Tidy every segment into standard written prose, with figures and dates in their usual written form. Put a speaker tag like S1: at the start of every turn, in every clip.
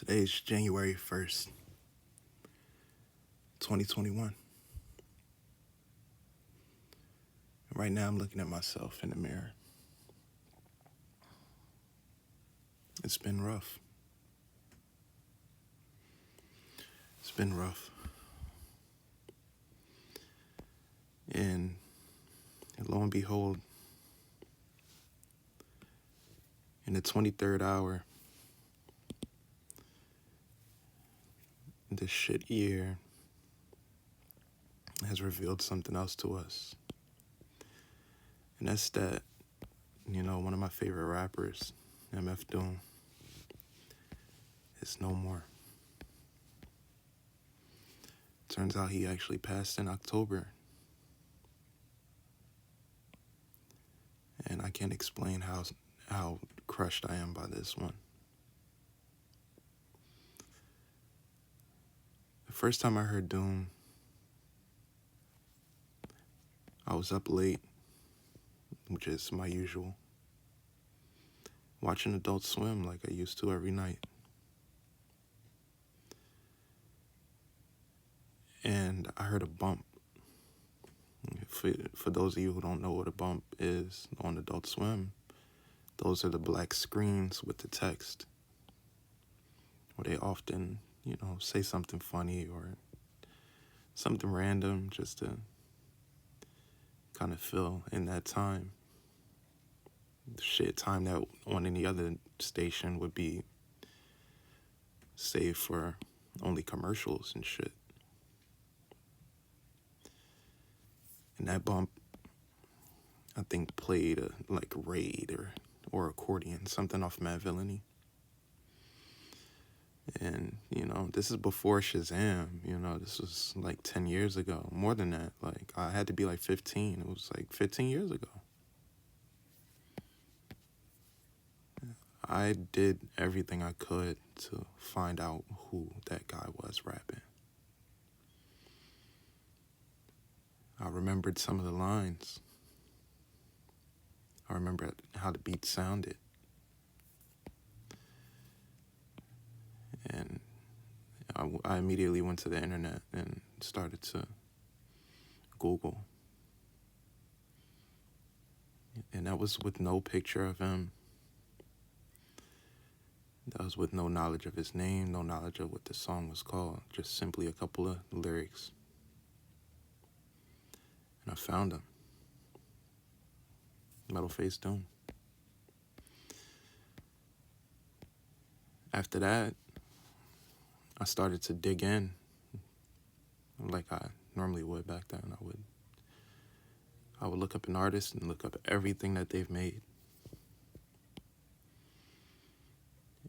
S1: Today is January 1st, 2021. Right now I'm looking at myself in the mirror. It's been rough. It's been rough. And lo and behold, in the 23rd hour, this shit year has revealed something else to us. And that's that, one of my favorite rappers, MF Doom, is no more. Turns out he actually passed in October. And I can't explain how crushed I am by this one. The first time I heard Doom, I was up late, which is my usual, watching Adult Swim like I used to every night. And I heard a bump. For those of you who don't know what a bump is on Adult Swim, those are the black screens with the text, where they often, say something funny or something random just to kind of fill in that time. Time that on any other station would be saved for only commercials and shit. And that bump, I think, played like Raid or Accordion, something off Mad Villainy. And, this is before Shazam, this was like 10 years ago, more than that. Like, I had to be like 15. It was like 15 years ago. I did everything I could to find out who that guy was rapping. I remembered some of the lines. I remembered how the beat sounded. And I immediately went to the internet and started to Google. And that was with no picture of him. That was with no knowledge of his name, no knowledge of what the song was called, just simply a couple of lyrics. And I found him. Metal Face Doom. After that, I started to dig in like I normally would back then. I would look up an artist and look up everything that they've made.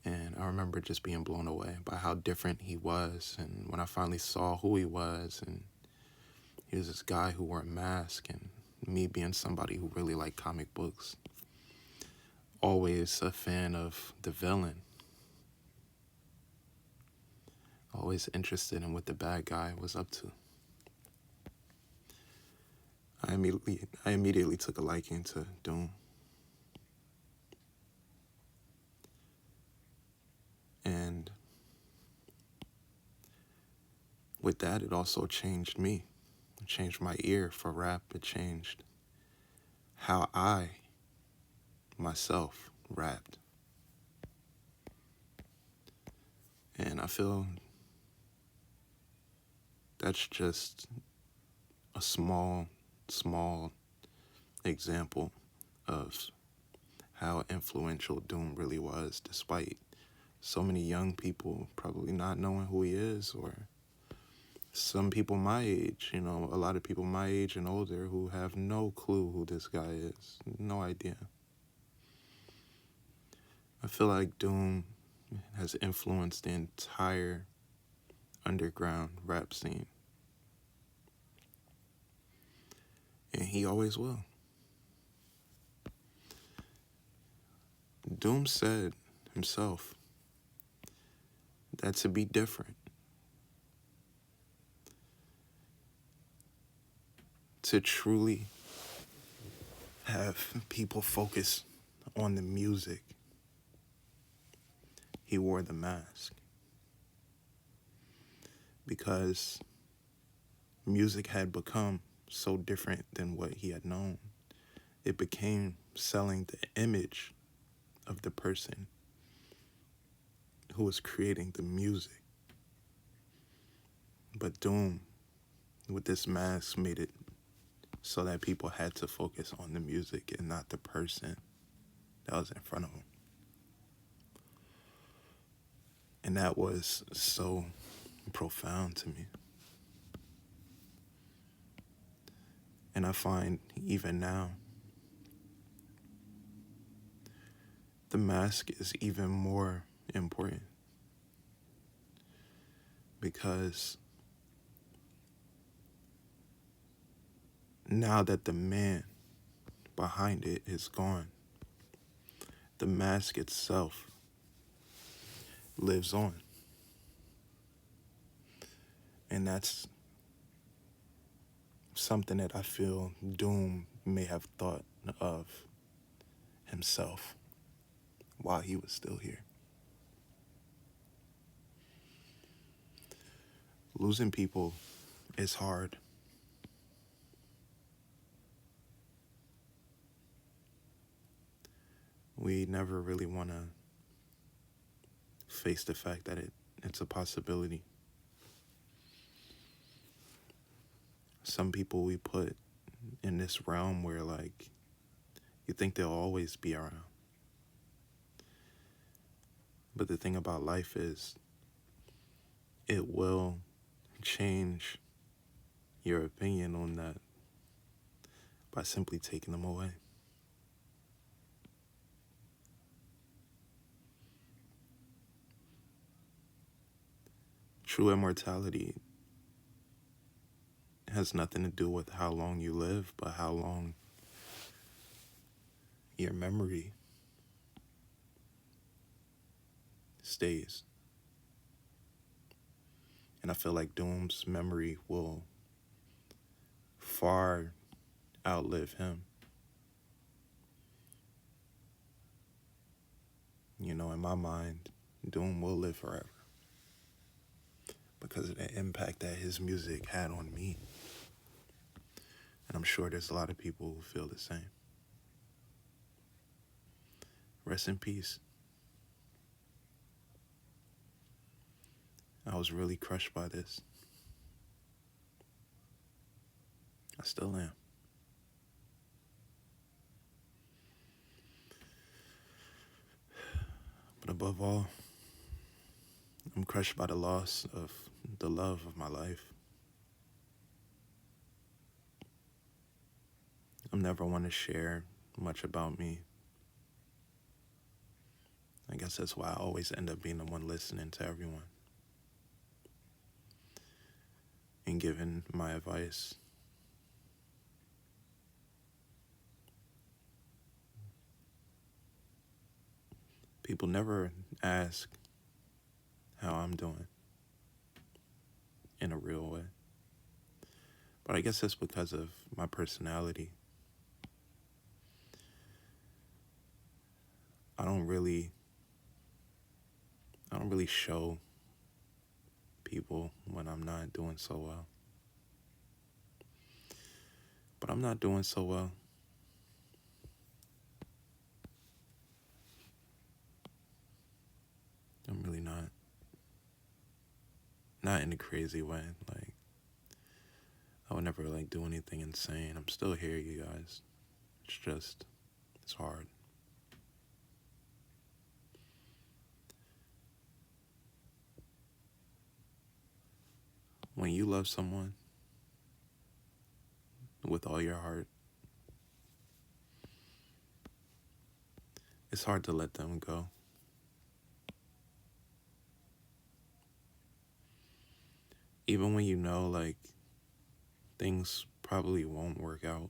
S1: And I remember just being blown away by how different he was. And when I finally saw who he was, and he was this guy who wore a mask, and me being somebody who really liked comic books, always a fan of the villain, always interested in what the bad guy was up to. I immediately took a liking to Doom. And with that, it also changed me. It changed my ear for rap. It changed how I, myself, rapped. And I feel that's just a small example of how influential Doom really was, despite so many young people probably not knowing who he is, or some people my age, a lot of people my age and older who have no clue who this guy is. No idea. I feel like Doom has influenced the entire underground rap scene. And he always will. Doom said himself that to be different, to truly have people focus on the music, he wore the mask. because music had become so different than what he had known. It became selling the image of the person who was creating the music. But Doom, with this mask, made it so that people had to focus on the music and not the person that was in front of them. And that was so profound to me. And I find even now, the mask is even more important because now that the man behind it is gone, the mask itself lives on. And that's something that I feel Doom may have thought of himself while he was still here. Losing people is hard. We never really want to face the fact that it's a possibility. Some people we put in this realm where, like, you think they'll always be around. But the thing about life is, it will change your opinion on that by simply taking them away. True immortality has nothing to do with how long you live, but how long your memory stays. And I feel like Doom's memory will far outlive him. You know, in my mind, Doom will live forever because of the impact that his music had on me. And I'm sure there's a lot of people who feel the same. Rest in peace. I was really crushed by this. I still am. But above all, I'm crushed by the loss of the love of my life. I'm never one to share much about me. I guess that's why I always end up being the one listening to everyone and giving my advice. People never ask how I'm doing in a real way. But I guess that's because of my personality. I don't really show people when I'm not doing so well. But I'm not doing so well. I'm really not. Not in a crazy way. Like, I would never do anything insane. I'm still here, you guys. It's hard. When you love someone with all your heart, it's hard to let them go. Even when you know, things probably won't work out.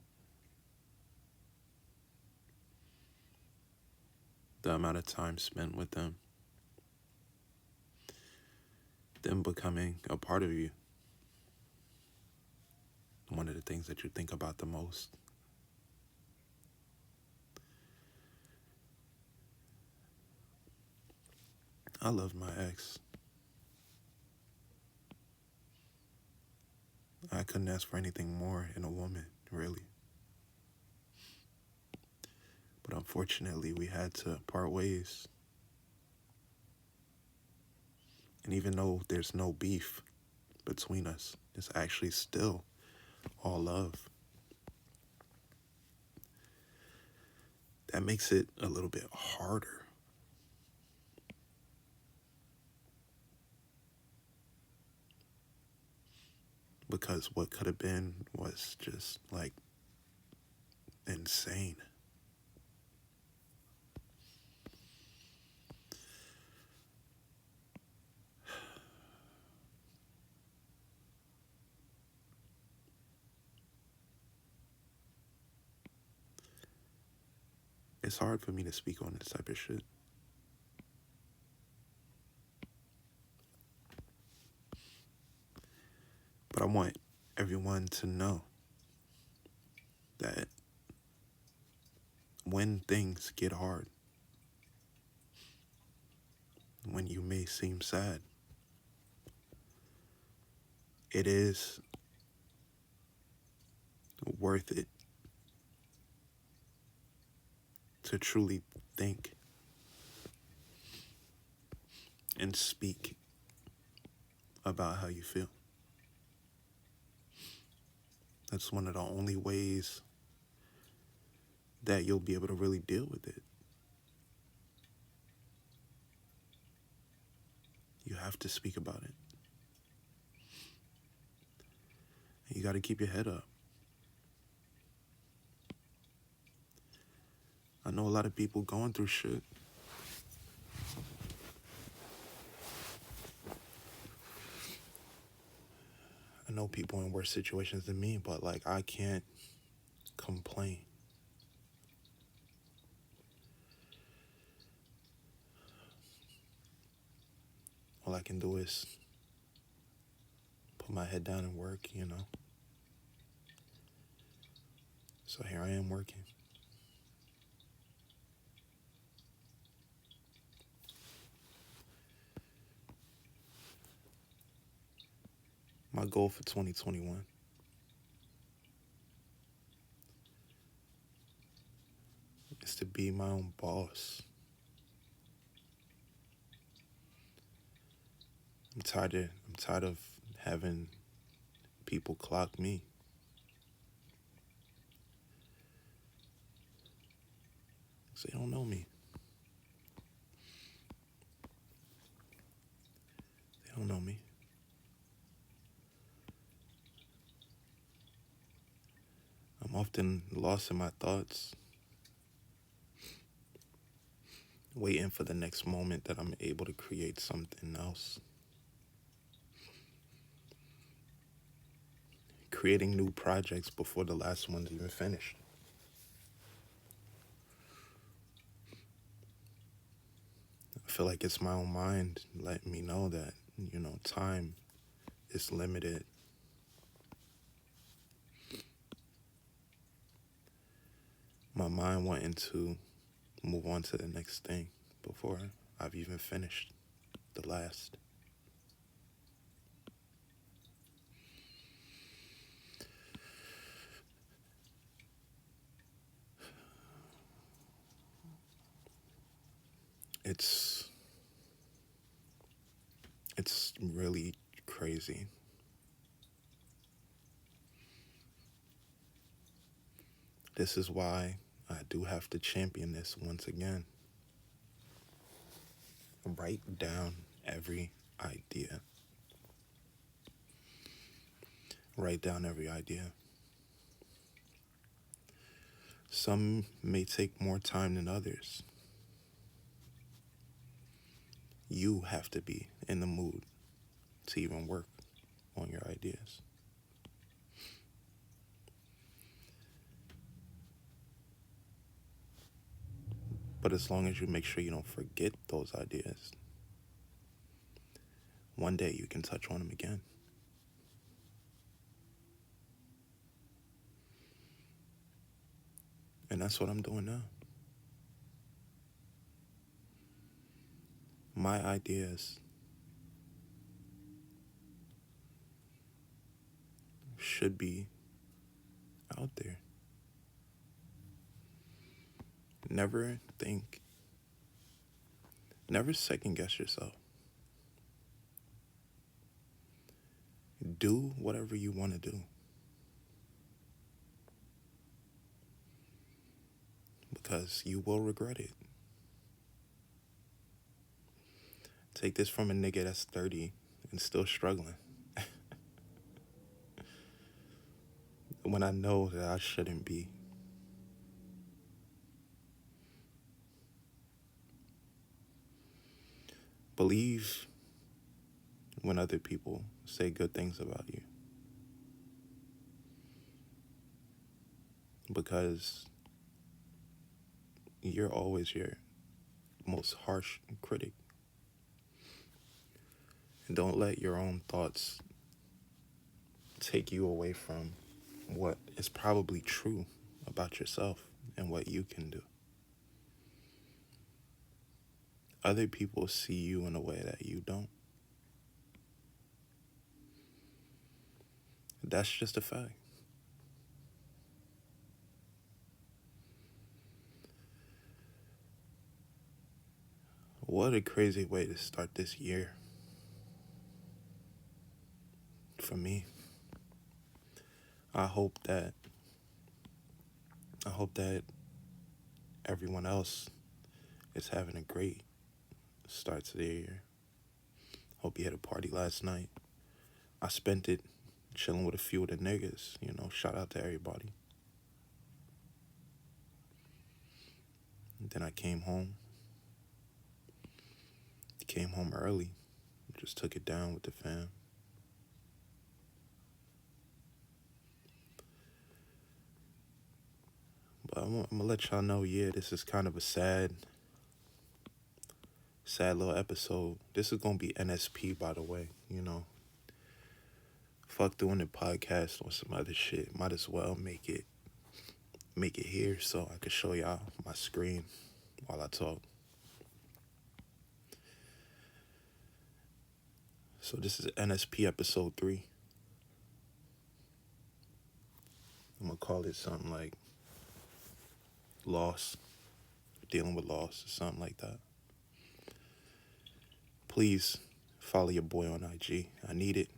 S1: The amount of time spent with them becoming a part of you, one of the things that you think about the most. I love my ex. I couldn't ask for anything more in a woman, really. But unfortunately, we had to part ways. And even though there's no beef between us, it's actually still all love. That makes it a little bit harder. Because what could have been was just like insane. It's hard for me to speak on this type of shit. But I want everyone to know that when things get hard, when you may seem sad, it is worth it to truly think and speak about how you feel. That's one of the only ways that you'll be able to really deal with it. You have to speak about it. You got to keep your head up. I know a lot of people going through shit. I know people in worse situations than me, but like I can't complain. All I can do is put my head down and work, you know. So here I am working. My goal for 2021 is to be my own boss. I'm tired of having people clock me. So they don't know me. They don't know me. I'm often lost in my thoughts, waiting for the next moment that I'm able to create something else. Creating new projects before the last one's even finished. I feel like it's my own mind letting me know that, you know, time is limited. My mind wanting to move on to the next thing before I've even finished the last. It's really crazy. This is why I do have to champion this once again. Write down every idea. Write down every idea. Some may take more time than others. You have to be in the mood to even work on your ideas. But as long as you make sure you don't forget those ideas, one day you can touch on them again. And that's what I'm doing now. My ideas should be out there. Never think, never second guess yourself. Do whatever you want to do, because you will regret it. Take this from a nigga that's 30 and still struggling. When I know that I shouldn't be. Believe when other people say good things about you, because you're always your most harsh critic. And don't let your own thoughts take you away from what is probably true about yourself and what you can do. Other people see you in a way that you don't. That's just a fact. What a crazy way to start this year. For me, I hope that everyone else is having a great start to their year. Hope you had a party last night. I spent it chilling with a few of the niggas, shout out to everybody. And then I came home early, just took it down with the fam. But I'm gonna let y'all know, this is kind of a sad little episode. This is gonna be NSP, by the way, Fuck doing the podcast on some other shit. Might as well make it here so I could show y'all my screen while I talk. So this is NSP episode 3. I'm gonna call it something like loss, dealing with loss, or something like that. Please follow your boy on IG. I need it.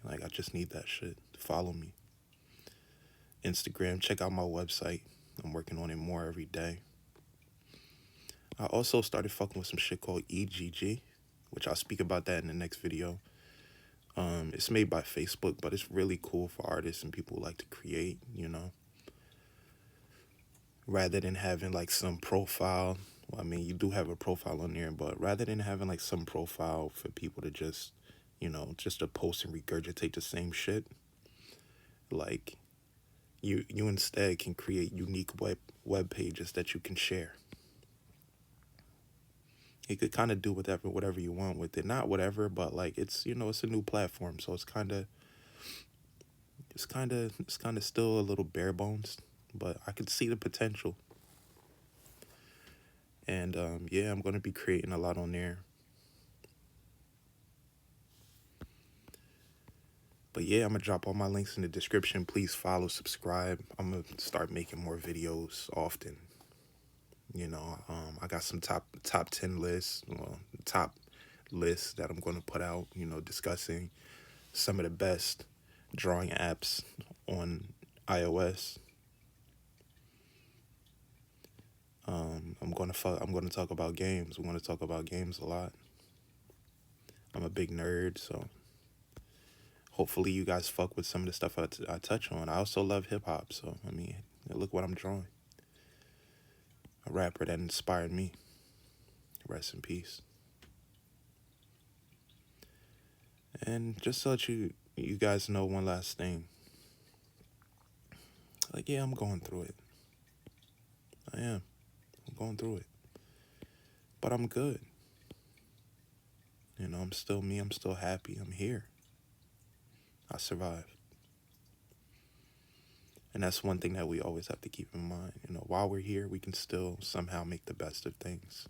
S1: Like, I just need that shit. Follow me. Instagram, check out my website. I'm working on it more every day. I also started fucking with some shit called EGG, which I'll speak about that in the next video. It's made by Facebook, but it's really cool for artists and people who like to create, Rather than having like some profile. Well, I mean, you do have a profile on there, but rather than having like some profile for people to just, just to post and regurgitate the same shit, like you instead can create unique web pages that you can share. You could kind of do whatever you want with it. Not whatever, but like it's it's a new platform, so it's kind of still a little bare bones, but I could see the potential. And I'm gonna be creating a lot on there. But I'm gonna drop all my links in the description. Please follow, subscribe. I'm gonna start making more videos often. I got some top 10 lists, top lists that I'm gonna put out. Discussing some of the best drawing apps on iOS. I'm gonna talk about games. We're gonna talk about games a lot. I'm a big nerd, so hopefully you guys fuck with some of the stuff I touch on. I also love hip hop, so I mean, look what I'm drawing. A rapper that inspired me. Rest in peace. And just so that you guys know one last thing. Like, I'm going through it. I am. I'm going through it. But I'm good. I'm still me. I'm still happy. I'm here. I survived. And that's one thing that we always have to keep in mind. While we're here, we can still somehow make the best of things.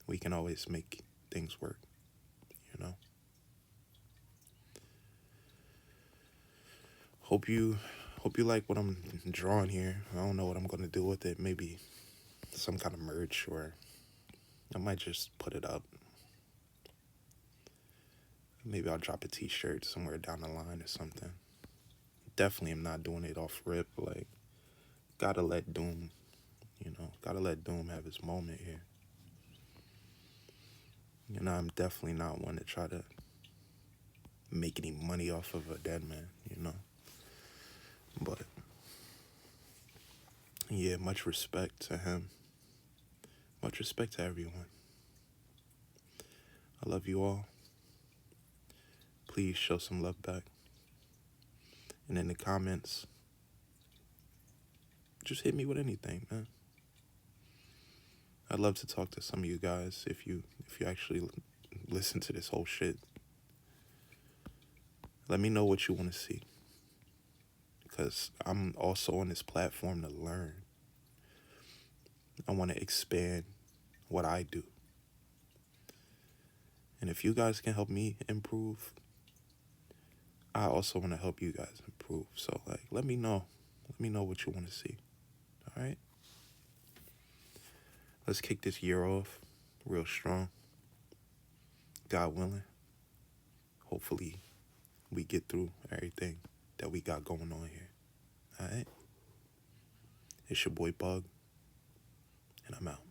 S1: We can always make things work, Hope you like what I'm drawing here. I don't know what I'm gonna do with it. Maybe some kind of merch, or I might just put it up. Maybe I'll drop a t-shirt somewhere down the line or something. Definitely am not doing it off rip. Like, gotta let Doom, gotta let Doom have his moment here. I'm definitely not one to try to make any money off of a dead man. But yeah, much respect to him. Much respect to everyone. I love you all. Please show some love back. And in the comments, just hit me with anything, man. I'd love to talk to some of you guys if you actually listen to this whole shit. Let me know what you want to see, because I'm also on this platform to learn. I want to expand what I do. And if you guys can help me improve, I also want to help you guys improve. So, like, let me know. Let me know what you want to see. All right? Let's kick this year off real strong. God willing. Hopefully, we get through everything that we got going on here. All right? It's your boy Bug, and I'm out.